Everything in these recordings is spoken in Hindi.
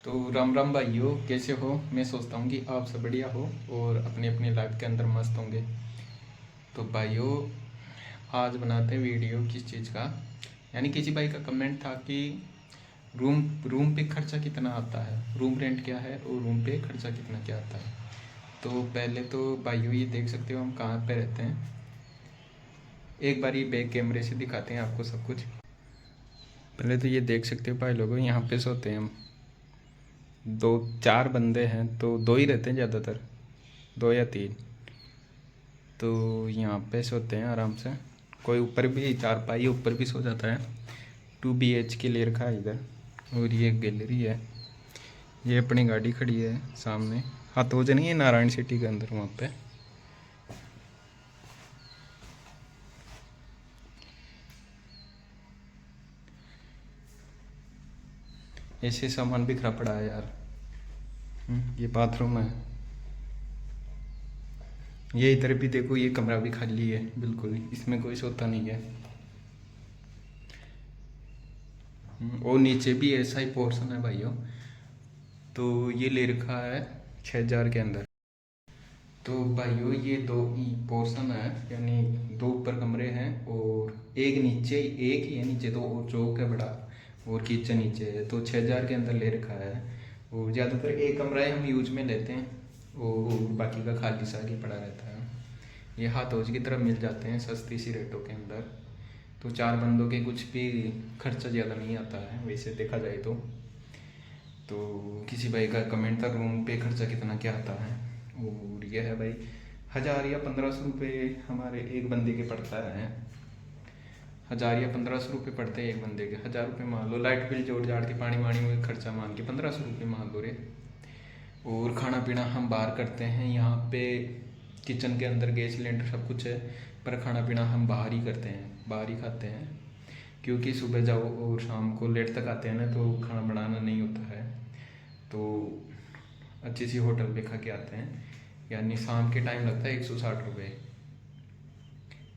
तो राम राम भाइयों, कैसे हो। मैं सोचता हूँ कि आप सब बढ़िया हो और अपनी अपनी लाइफ के अंदर मस्त होंगे। तो भाइयों, आज बनाते हैं वीडियो किस चीज़ का। यानी किसी भाई का कमेंट था कि रूम रूम पे खर्चा कितना आता है, रूम रेंट क्या है और रूम पे खर्चा कितना क्या आता है। तो पहले तो भाइयों ये देख सकते हो हम कहाँ पे रहते हैं। एक बार ये बैक कैमरे से दिखाते हैं आपको सब कुछ। पहले तो ये देख सकते हो भाई लोगों, यहाँ पे सोते हैं हम। दो चार बंदे हैं तो दो ही रहते हैं ज़्यादातर, दो या तीन। तो यहाँ पे सोते हैं आराम से। कोई ऊपर भी चारपाई ऊपर भी सो जाता है। 2 BH के ले रखा है इधर। और ये गैलरी है। ये अपनी गाड़ी खड़ी है सामने, हाथोज नहीं है, नारायण सिटी के अंदर वहाँ पे। ऐसे सामान बिखरा पड़ा है यार। ये बाथरूम है। ये इधर भी देखो, ये कमरा भी खाली है बिल्कुल, इसमें कोई सोता नहीं है। और नीचे भी ऐसा ही पोर्शन है भाइयों। तो ये ले रखा है 6,000 के अंदर। तो भाइयों ये दो पोर्शन है, यानी दो ऊपर कमरे हैं और एक नीचे, एक ही है नीचे, तो और चौक है बड़ा और किचन नीचे है। तो 6,000 के अंदर ले रखा है। और ज़्यादातर एक कमरा ही हम यूज में लेते हैं और बाकी का खाली सा ही पड़ा रहता है। ये हाथौज की तरफ मिल जाते हैं सस्ती सी रेटों के अंदर। तो चार बंदों के कुछ भी खर्चा ज़्यादा नहीं आता है वैसे देखा जाए तो किसी भाई का कमेंट था रूम पे खर्चा कितना क्या आता है। और यह है भाई 1,000 या 1,500 रुपये हमारे एक बंदे के पड़ता है। 1,000 या 1,500 रुपये पड़ते हैं एक बंदे के। 1,000 रुपये मान लो, लाइट बिल जोड़ जाड़ के पानी वानी में खर्चा मान के 1,500 रुपये मान लो रे। और खाना पीना हम बाहर करते हैं। यहाँ पे किचन के अंदर गैस सिलेंडर सब कुछ है, पर खाना पीना हम बाहर ही करते हैं, बाहर ही खाते हैं। क्योंकि सुबह जाओ और शाम को लेट तक आते हैं ना, तो खाना बनाना नहीं होता है। तो अच्छी सी होटल पे खा के आते हैं। यानी शाम के टाइम लगता है 160 रुपये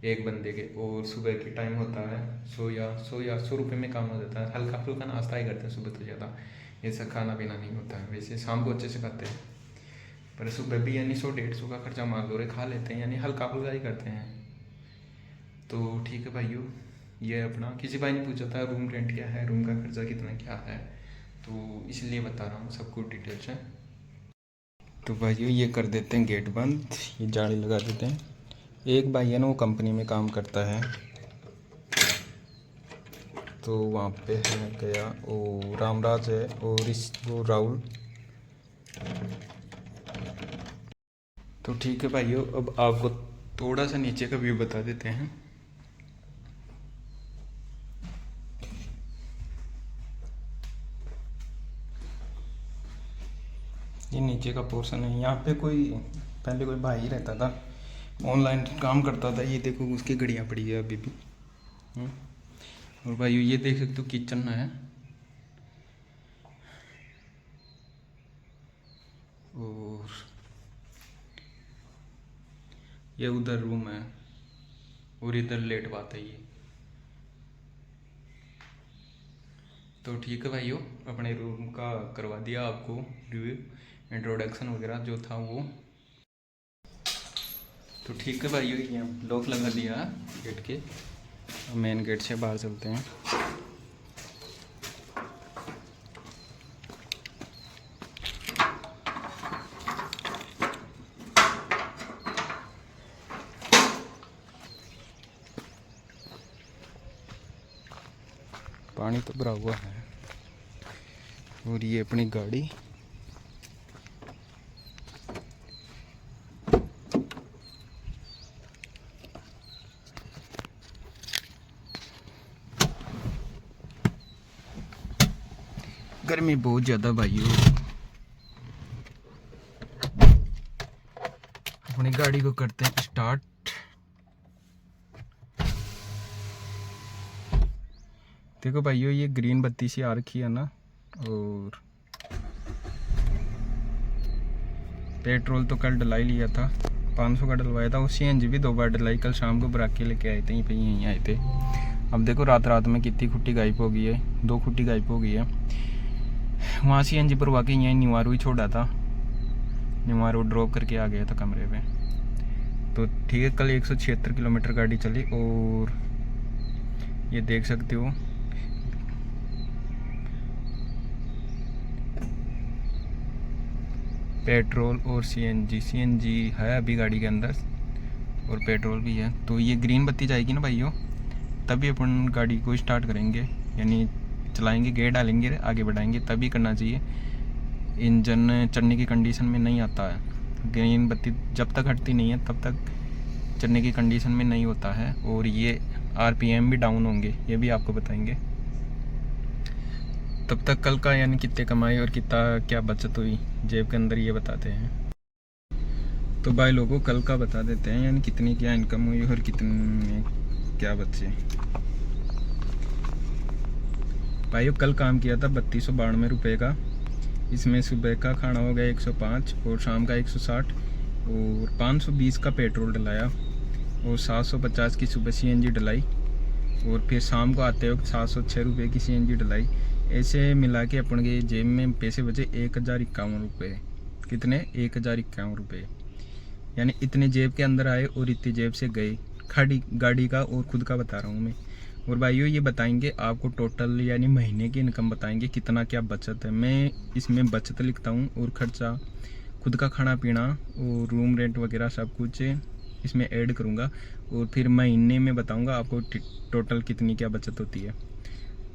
एक बंदे के। और सुबह के टाइम होता है 100 रुपये में काम हो जाता है। हल्का फुल्का नाश्ता ही करते हैं सुबह, तो ज़्यादा ऐसा खाना पीना नहीं होता है। वैसे शाम को अच्छे से खाते हैं, पर सुबह भी यानी 100-150 का खर्चा मान लो रे खा लेते हैं, यानी हल्का फुल्का ही करते हैं। तो ठीक है भाइयों, ये अपना किसी भाई ने पूछा था रूम रेंट क्या है, रूम का खर्चा कितना क्या है, तो इसलिए बता रहा हूँ सब कुछ डिटेल से। तो भाइयों ये कर देते हैं गेट बंद, ये जाली लगा देते हैं। एक भाई है ना, वो कंपनी में काम करता है, तो वहाँ पे है गया। और रामराज है और वो राहुल। तो ठीक है भाइयों, अब आपको थोड़ा सा नीचे का व्यू बता देते हैं। ये नीचे का पोर्शन है। यहाँ पे पहले कोई भाई रहता था, ऑनलाइन काम करता था। ये देखो उसकी घड़ियाँ पड़ी है अभी भी। और भाई ये देख सकते हो किचन है। और ये उधर रूम है और इधर लेट बात है ये। तो ठीक है भाइयों, अपने रूम का करवा दिया आपको रिव्यू, इंट्रोडक्शन वगैरह जो था वो। तो ठीक है भाइयों, ये लॉक लगा दिया गेट के। मेन गेट से बाहर चलते हैं। पानी तो भरा हुआ है। और ये अपनी गाड़ी। गर्मी बहुत ज़्यादा भाइयों। अपनी गाड़ी को करते हैं स्टार्ट। देखो भाइयों, ये ग्रीन बत्ती सी आ रखी है ना। और पेट्रोल तो कल डला ही लिया था, 500 का डलवाया था। और CNG भी 2 बार डलाई, कल शाम को भरा के लेके आए थे, यहीं आए थे। अब देखो रात रात में कितनी खुट्टी गायब हो गई है, 2 खुट्टी गायब हो गई है। वहाँ CNG भरवा के यहीं निवारू ही छोड़ा था, निवारू ड्रॉप करके आ गया था कमरे पे। तो ठीक है, कल 176 किलोमीटर गाड़ी चली और ये देख सकते हो पेट्रोल और CNG है अभी गाड़ी के अंदर और पेट्रोल भी है। तो ये ग्रीन बत्ती जाएगी ना भाइयों, तभी अपन गाड़ी को स्टार्ट करेंगे, यानी चलाएंगे, गियर डालेंगे, आगे बढ़ाएंगे, तभी करना चाहिए। इंजन चढ़ने की कंडीशन में नहीं आता है, ग्रीन बत्ती जब तक हटती नहीं है तब तक चढ़ने की कंडीशन में नहीं होता है। और ये RPM भी डाउन होंगे, ये भी आपको बताएंगे। तब तक कल का यानी कितने कमाई और कितना क्या बचत हुई जेब के अंदर, ये बताते हैं। तो भाई लोगों कल का बता देते हैं, यानी कितनी क्या इनकम हुई और कितने क्या बचे। भाइयों कल काम किया था 3292 रुपये का, इसमें सुबह का खाना हो गया 105 और शाम का 160 और 520 का पेट्रोल डलाया और 750 की सुबह CNG डलाई और फिर शाम को आते वक्त 706 रुपये की CNG डलाई। ऐसे मिला के अपन के जेब में पैसे बचे 1051 रुपये। कितने? 1051 रुपये, यानी इतने जेब के अंदर आए और इतनी जेब से गए। खाड़ी गाड़ी का और खुद का बता रहा हूँ मैं। और भाइयों ये बताएंगे आपको टोटल यानी महीने की इनकम बताएंगे कितना क्या बचत है। मैं इसमें बचत लिखता हूँ और खर्चा खुद का खाना पीना और रूम रेंट वगैरह सब कुछ इसमें ऐड करूँगा और फिर महीने में बताऊँगा आपको टोटल कितनी क्या बचत होती है।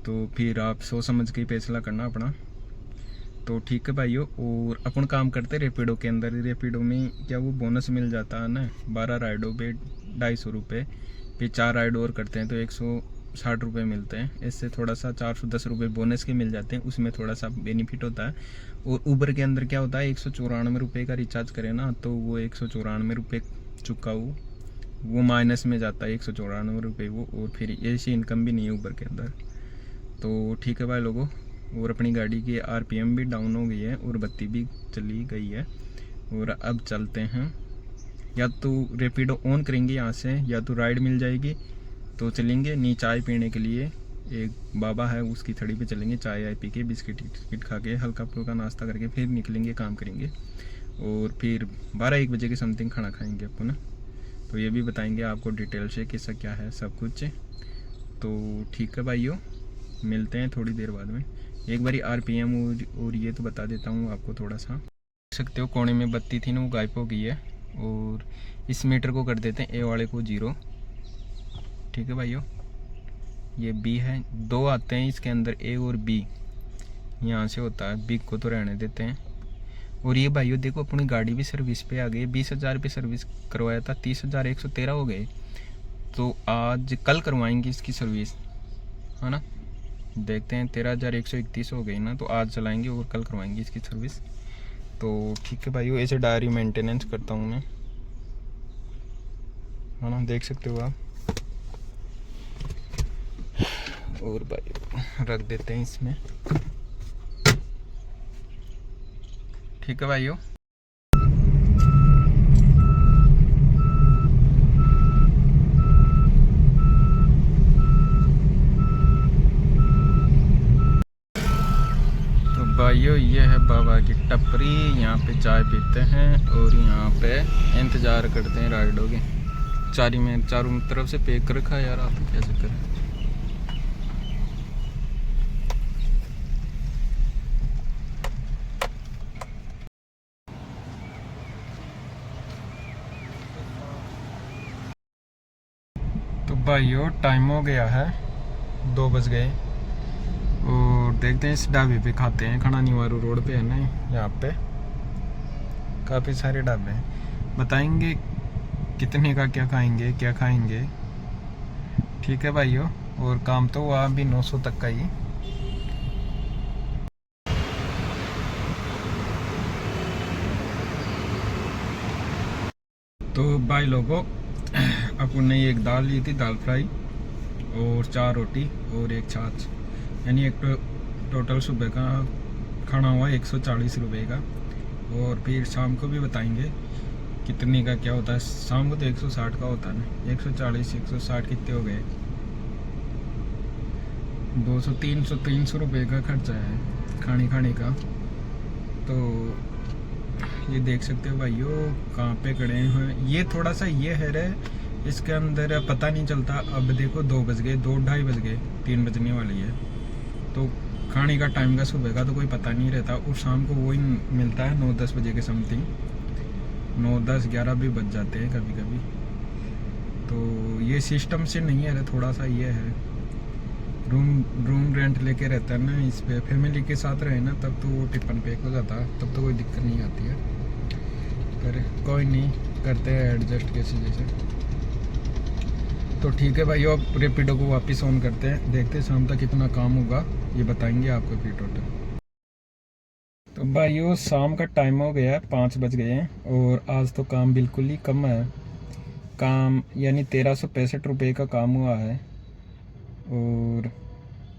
तो फिर आप सोच समझ के फैसला करना अपना। तो ठीक है भाइयों, और अपन काम करते रैपिडो के अंदर। रैपिडो में क्या वो बोनस मिल जाता है ना, 12 राइडों पे 250 रुपये, फिर 4 राइड और करते हैं तो 160 रुपये मिलते हैं। इससे थोड़ा सा 410 रुपये बोनस के मिल जाते हैं, उसमें थोड़ा सा बेनिफिट होता है। और ऊबर के अंदर क्या होता है, 194 रुपये का रिचार्ज करें ना तो वो 194 रुपये चुका वो माइनस में जाता है, 194 रुपये वो। और फिर ऐसी इनकम भी नहीं है ऊबर के अंदर। तो ठीक है भाई लोगों, और अपनी गाड़ी की RPM भी डाउन हो गई है और बत्ती भी चली गई है। और अब चलते हैं, या तो रैपिडो ऑन करेंगे यहाँ से, या तो राइड मिल जाएगी तो चलेंगे, नहीं चाय पीने के लिए एक बाबा है उसकी थड़ी पे चलेंगे, चाय आय पी के बिस्किट खा के हल्का फुल्का नाश्ता करके फिर निकलेंगे, काम करेंगे। और फिर 12-1 बजे के समथिंग खाना खाएंगे अपन ना। तो ये भी बताएंगे आपको डिटेल से किसका क्या है सब कुछ। तो ठीक है भाइयों, मिलते हैं थोड़ी देर बाद में। एक बारी RPM और ये तो बता देता हूँ आपको थोड़ा सा। देख सकते हो कोने में बत्ती थी ना वो गायब हो गई है। और इस मीटर को कर देते हैं A वाले को 0। ठीक है भाइयों, ये B है, 2 आते हैं इसके अंदर A और B, यहाँ से होता है, B को तो रहने देते हैं। और ये भाइयों देखो अपनी गाड़ी भी सर्विस पे आ गई, 20,000 पे सर्विस करवाया था, 30,113 हो गए। तो आज कल करवाएंगे इसकी सर्विस, है ना। देखते हैं 13,131 हो गई ना, तो आज चलाएंगे और कल करवाएंगे इसकी सर्विस। तो ठीक है भाइयों, ऐसे डायरी मेंटेनेंस करता हूँ मैं, है ना, देख सकते हो आप। और भाइयों रख देते हैं इसमें। ठीक है भाइयों, भाइयों ये है बाबा की टपरी, यहाँ पे चाय पीते हैं और यहाँ पे इंतज़ार करते हैं राइडों के। चारों तरफ से पैक कर रखा है यार, आप कैसे करें। तो भाइयों टाइम हो गया है, 2 बज गए और देखते हैं इस ढाबे पे खाते हैं खाना। निवारू रोड पे है ना यहाँ पे, काफ़ी सारे ढाबे हैं, बताएंगे कितने का क्या खाएंगे। ठीक है भाइयों, और काम तो हुआ अभी 900 तक का ही। तो भाई लोगों अपन ने एक दाल ली थी, दाल फ्राई और 4 रोटी और एक छाछ, यानी एक टोटल सुबह का खाना हुआ 140 रुपये का। और फिर शाम को भी बताएंगे कितने का क्या होता है। शाम को तो 160 का होता है ना, 140 160 कितने हो गए, 200 300 रुपये का खर्चा है। खाने का। तो ये देख सकते हो भाइयों कहाँ पे खड़े हैं। ये थोड़ा सा ये है रे, इसके अंदर पता नहीं चलता। अब देखो 2 बज गए, 2-2:30 बज गए, 3 बजने वाली है। तो खाने का टाइम का सुबह का तो कोई पता नहीं रहता, और शाम को वही मिलता है 9-10 बजे के समथिंग। 9-10-11 भी बज जाते हैं कभी कभी। तो ये सिस्टम से नहीं है, थोड़ा सा ये है। रूम रेंट लेके रहता है ना, इस पे फैमिली के साथ रहे ना तब तो वो टिफिन पैक हो जाता है, तब तो कोई दिक्कत नहीं आती है। पर कोई नहीं, करते हैं एडजस्ट कैसे जैसे। तो ठीक है भाई, अब रेपिडो को वापस ऑन करते हैं, देखते हैं शाम तक कितना काम होगा, ये बताएंगे आपको फिर टोटल। तो भाइयों शाम का टाइम हो गया है, 5 बज गए हैं, और आज तो काम बिल्कुल ही कम है। काम यानी 1365 रुपये का काम हुआ है, और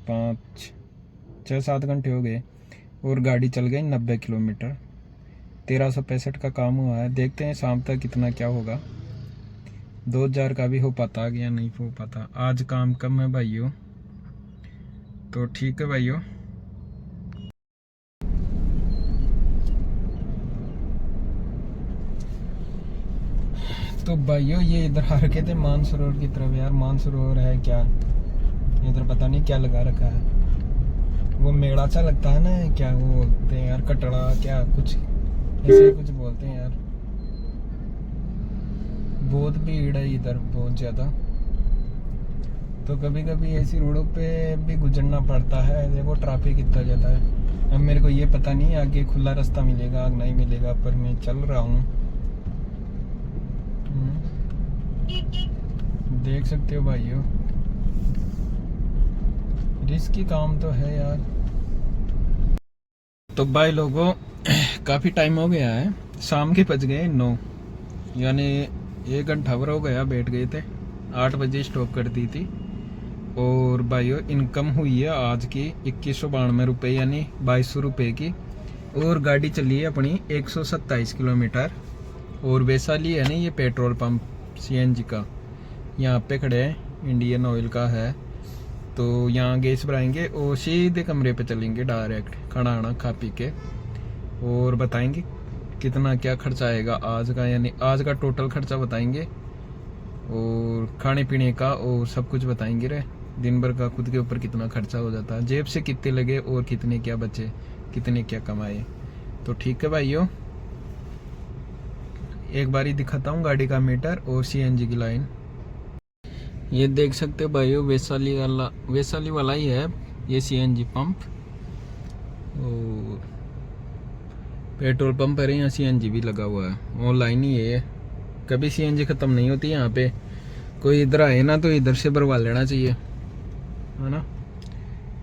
5-6-7 घंटे हो गए, और गाड़ी चल गई 90 किलोमीटर। 1365 का काम हुआ है, देखते हैं शाम तक कितना क्या होगा। 2000 का भी हो पाता या नहीं हो पाता, आज काम कम है भाइयों। तो ठीक है भाइयों। तो भाइयों ये इधर आ रखे थे मानसरोवर की तरफ। यार मानसरोवर है क्या, इधर पता नहीं क्या लगा रखा है। वो मेड़ा सा लगता है ना, क्या वो बोलते हैं यार, कटड़ा क्या कुछ ऐसे कुछ बोलते हैं यार। बहुत भीड़ है इधर, बहुत ज़्यादा। तो कभी कभी ऐसी रोडों पे भी गुजरना पड़ता है। देखो ट्रैफिक कितना ज़्यादा है। अब मेरे को ये पता नहीं आगे खुला रास्ता मिलेगा नहीं मिलेगा, पर मैं चल रहा हूँ। देख सकते हो भाइयों, रिस्की काम तो है यार। तो भाई लोगों काफ़ी टाइम हो गया है, शाम के बज गए 9, यानी 1 घंटा भर हो गया बैठ गए थे। 8 बजे स्टॉप कर दी थी। और भाइयों इनकम हुई है आज की 2192 रुपये, यानी 2200 रुपये की। और गाड़ी चली है अपनी 127 किलोमीटर। और वैशाली है ना ये पेट्रोल पंप CNG का, यहाँ पे खड़े हैं, इंडियन ऑयल का है। तो यहाँ गैस भराएंगे और सीधे कमरे पे चलेंगे डायरेक्ट, खाना आना खा पी के, और बताएंगे कितना क्या खर्चा आएगा आज का, यानी आज का टोटल खर्चा बताएंगे, और खाने पीने का और सब कुछ बताएंगे रे। दिन भर का खुद के ऊपर कितना खर्चा हो जाता है, जेब से कितने लगे और कितने क्या बचे, कितने क्या कमाए। तो ठीक है भाइयों, एक बार ही दिखाता हूँ गाड़ी का मीटर और CNG की लाइन। ये देख सकते हो भाइयों वैशाली वाला ही है ये CNG पंप। और पेट्रोल पंप है, यहाँ CNG भी लगा हुआ है, ऑनलाइन ही है। कभी CNG ख़त्म नहीं होती यहाँ पे। कोई इधर आए ना तो इधर से भरवा लेना चाहिए, है ना।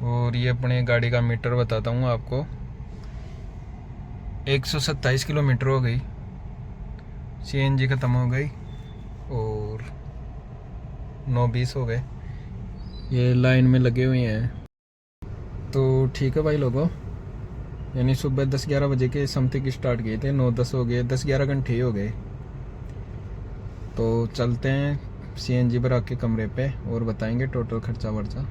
और ये अपने गाड़ी का मीटर बताता हूँ आपको, 127 किलोमीटर हो गई, CNG ख़त्म हो गई, और 9:20 हो गए। ये लाइन में लगे हुए हैं। तो ठीक है भाई लोगों, यानी सुबह 10-11 बजे के समथिंग स्टार्ट किए थे, 9-10 हो गए, 10-11 घंटे ही हो गए। तो चलते हैं CNG भरा के कमरे पे और बताएंगे टोटल खर्चा वर्चा।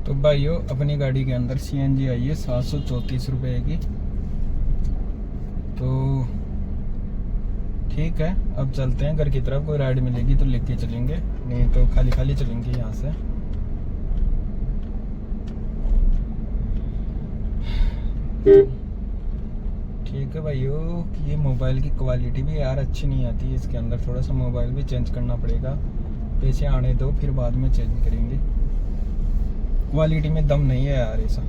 तो भाइयों अपनी गाड़ी के अंदर CNG आई है 734 रुपये की। तो ठीक है, अब चलते हैं घर की तरफ। कोई राइड मिलेगी तो लेके चलेंगे, नहीं तो खाली खाली चलेंगे यहाँ से। ठीक है भाइयों, ये मोबाइल की क्वालिटी भी यार अच्छी नहीं आती है, इसके अंदर थोड़ा सा मोबाइल भी चेंज करना पड़ेगा। पैसे आने दो, फिर बाद में चेंज करेंगे। क्वालिटी में दम नहीं है यार ऐसा।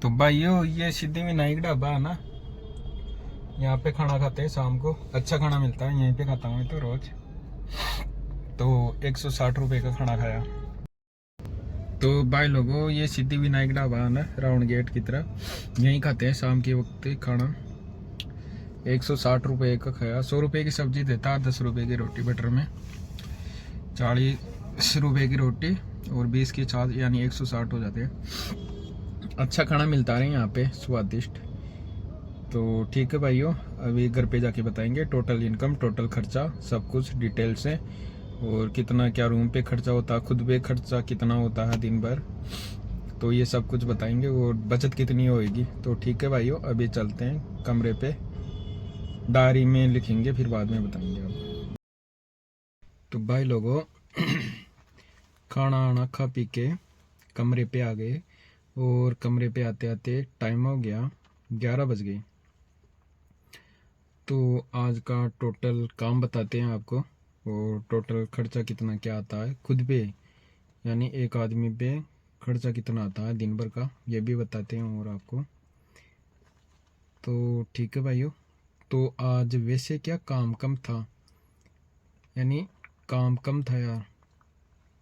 तो भाइयों, ये सिद्धि विनायक ढाबा है ना, यहाँ पे खाना खाते हैं शाम को। अच्छा खाना मिलता है, यहीं पे खाता हूँ मैं तो रोज। तो 160 रुपये का खाना खाया। तो भाई लोगों, ये सिद्धि विनायक ढाबा है ना, राउंड गेट की तरफ, यहीं खाते हैं शाम के वक्त खाना। 160 रुपये का खाया। 100 रुपये की सब्जी देता, 10 रुपये की रोटी बटर में, 40 रुपये की रोटी और 20 की छाछ, यानी 160 हो जाते हैं। अच्छा खाना मिलता है यहाँ पे, स्वादिष्ट। तो ठीक है भाइयों, अभी घर पे जाके बताएंगे टोटल इनकम, टोटल खर्चा, सब कुछ डिटेल से, और कितना क्या रूम पे खर्चा होता है, खुद पे खर्चा कितना होता है दिन भर, तो ये सब कुछ बताएंगे, और बचत कितनी होएगी। तो ठीक है भाइयों, अभी चलते हैं कमरे पे, डायरी में लिखेंगे, फिर बाद में बताएंगे आप। तो भाई लोगों, खाना आना खा पी के कमरे पे आ गए, और कमरे पे आते आते टाइम हो गया 11 बज गए। तो आज का टोटल काम बताते हैं आपको, और टोटल खर्चा कितना क्या आता है खुद पे, यानी एक आदमी पे खर्चा कितना आता है दिन भर का, ये भी बताते हैं और आपको। तो ठीक है भाइयों, तो आज वैसे क्या काम कम था, यानी काम कम था यार,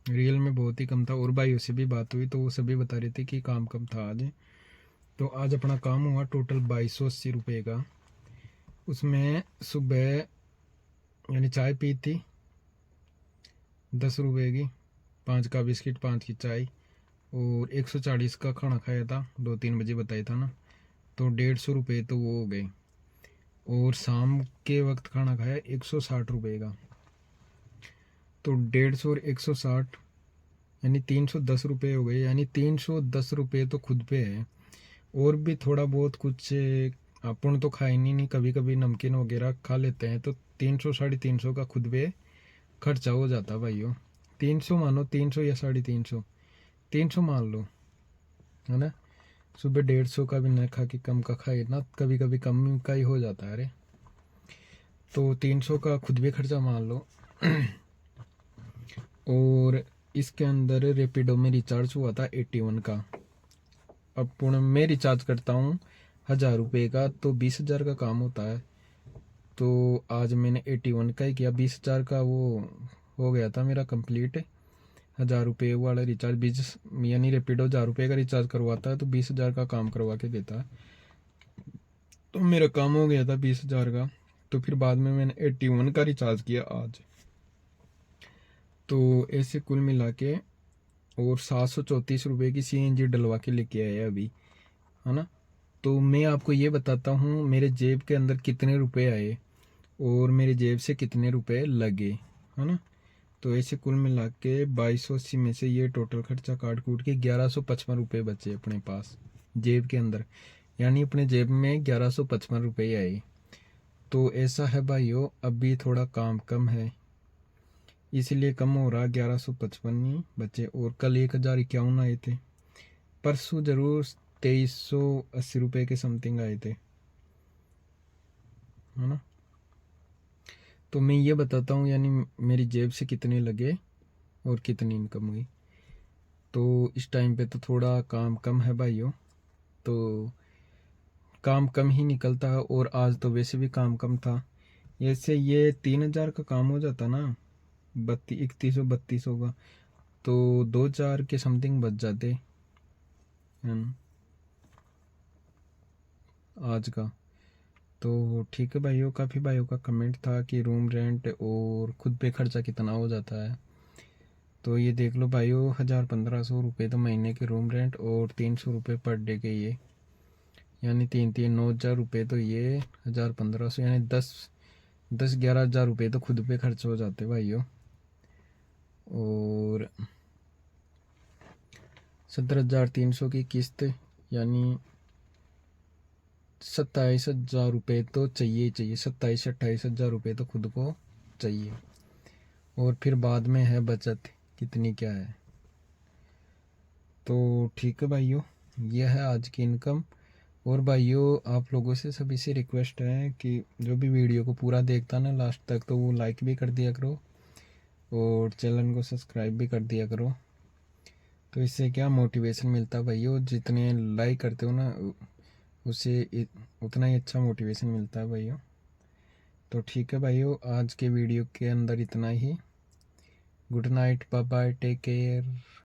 रियल में बहुत ही कम था। और भाइयों से भी बात हुई तो वो सभी बता रहे थे कि काम कम था आज। तो आज अपना काम हुआ टोटल 2280 रुपये का। उसमें सुबह यानी चाय पी थी 10 रुपये की, 5 का बिस्किट, 5 की चाय, और 140 का खाना खाया था, 2-3 बजे बताया था ना, तो 150 रुपये तो वो हो गए। और शाम के वक्त खाना खाया 160 रुपये का। तो 150 और 160 यानी 310 रुपये हो गए, यानी 310 रुपये तो खुद पे है। और भी थोड़ा बहुत कुछ अपन तो खाए नहीं, कभी कभी नमकीन वगैरह खा लेते हैं, तो 300 350 का खुद पे खर्चा हो जाता भाइयों। 300 मानो, 300 या 350, 300 मान लो, है ना। सुबह 150 का भी न खा के कम का खाए ना, कभी कभी कम का ही हो जाता है। अरे तो 300 का खुद भी खर्चा मान लो। और इसके अंदर रेपिडो में रिचार्ज हुआ था 81 का। अब पुणे मैं रिचार्ज करता हूँ 1000 रुपये का, तो 20,000 का काम होता है। तो आज मैंने 81 का ही किया, 20,000 का वो हो गया था मेरा कंप्लीट। 1000 रुपये वाला रिचार्ज, 20 यानी रेपिडो 1000 रुपये का रिचार्ज करवाता है, तो 20,000 का काम करवा के देता है। तो मेरा काम हो गया था 20,000 का। तो फिर बाद में मैंने 81 का रिचार्ज किया आज। तो ऐसे कुल मिला के और 734 रुपये की CNG डलवा के लेके आया अभी, है ना। तो मैं आपको ये बताता हूँ मेरे जेब के अंदर कितने रुपए आए और मेरे जेब से कितने रुपए लगे, है ना। तो ऐसे कुल मिला के 2280 में से ये टोटल खर्चा काट कूट के 1155 रुपये बचे अपने पास जेब के अंदर, यानी अपने जेब में 1155 रुपये आए। तो ऐसा है भाइयों, अभी थोड़ा काम कम है इसलिए कम हो रहा, 1155 ही बचे। और कल 1051 आए थे, परसों जरूर 2380 रुपये के समथिंग आए थे, है ना। तो मैं ये बताता हूँ यानी मेरी जेब से कितने लगे और कितनी इनकम हुई। तो इस टाइम पे तो थोड़ा काम कम है भाइयों, तो काम कम ही निकलता है। और आज तो वैसे भी काम कम था, ऐसे ये 3000 का काम हो जाता ना, 3100 का, तो 2000 के समथिंग बच जाते हैं आज का। तो ठीक है भाइयों, काफ़ी भाइयों का कमेंट था कि रूम रेंट और खुद पे खर्चा कितना हो जाता है। तो ये देख लो भाइयों, 1500 रुपये तो महीने के रूम रेंट, और 300 रुपये पर डे के, ये यानी 9,000 रुपये। तो ये 1500 यानी 11,000 रुपये तो खुद पे खर्च हो जाते भाइयों। और 17,300 की किस्त, यानी 27,000 रुपये तो चाहिए ही चाहिए, 27-28 हज़ार रुपये तो खुद को चाहिए। और फिर बाद में है बचत, कितनी क्या है। तो ठीक है भाइयों, यह है आज की इनकम। और भाइयों आप लोगों से सभी से रिक्वेस्ट है कि जो भी वीडियो को पूरा देखता ना लास्ट तक, तो वो लाइक भी कर दिया करो और चैनल को सब्सक्राइब भी कर दिया करो। तो इससे क्या मोटिवेशन मिलता है भाइयों, जितने लाइक करते हो ना उससे उतना ही अच्छा मोटिवेशन मिलता है भाइयों। तो ठीक है भाइयों, आज के वीडियो के अंदर इतना ही। Good night, bye bye, take care.